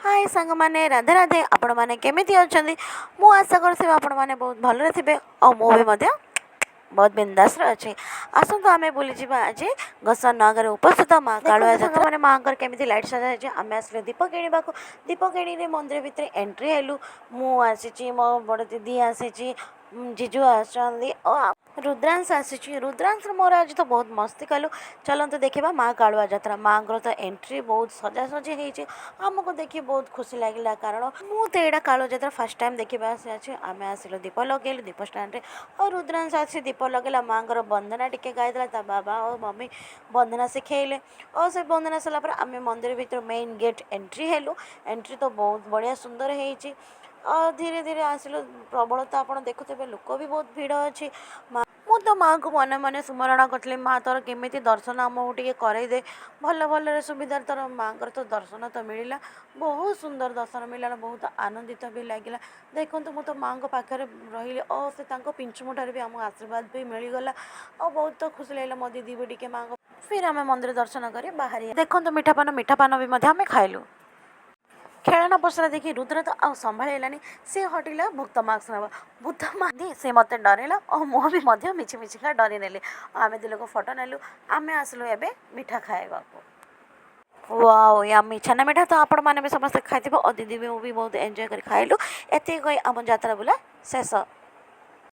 हाय सांग माने राधे राधे आपण माने केमिति अछंदी मु आशा करथिबे आपण माने बहुत भलरे थिबे और मु भी मध्य बहुत बिंदास अच्छे आसतु आमे बुली जीवा आज घसन नगर उपस्थित माँ कालुआ जात्रा माने माँ केमिति लाइट सजा है आमे आसले दीप किणवा दीप किणी मंदिर भितर एंट्री हेलु मु आसी मो बड़ दीदी आसी जीजू आसछंदी और रुद्रांश आसी रुद्रांश मोर आज तो बहुत मस्ती कलु चलते देखा माँ कालुआ जात्रा माँ तो एंट्री बहुत सजासजी होती आमको देखिए बहुत खुशी लगे कारण मुझे यहाँ कालुआ जात्रा फर्स्ट टाइम देखा आम आसिलु दीप लगेलु दीप स्टाण्ड और रुद्रांश आसी दीप लगेला माँ वंदना टिके गाइला बाबा और मम्मी वंदना शिखेले और से वंदना सरला आम मंदिर भीतर मेन गेट एंट्री हेलु एंट्री तो बहुत बढ़िया सुंदर होती और धीरे धीरे आसिलु प्रबल तो आप देखुते लोक भी बहुत भिड़ अच्छी मु तो माँ को मन मन स्मरण करी माँ तोर केमी दर्शन आमको टे करदे भल भल सुविधा तोर माँ तो दर्शन तो मिलला बहुत सुंदर दर्शन मिलला बहुत आनंदित भी लगे देखु मु तो माँ को पाखे रही और से पिंचुमुठार भी आमको आशीर्वाद भी मिलगला और बहुत तो खुशी लगे मो दीदी भी टे माँ को फिर आम मंदिर दर्शन कर बाहर देखो मीठापान भी आम खाइलु खेलना पसरा देखी रुद्र तो आ संभालानी सी हटिला भूत मार्क्स ना भूत मादी से मत डरला और मुह भी मिछि मिछिका डरी नेली आम दिल को फोटो नेलु आम आसलु एबे मीठा खाइबा वाओ यम्मी छेना मीठा तो आपण मैंने भी समस्त खाई और दीदी भी भी बहुत एंजॉय कर खाइलु एति आम यात्रा बुला शेष।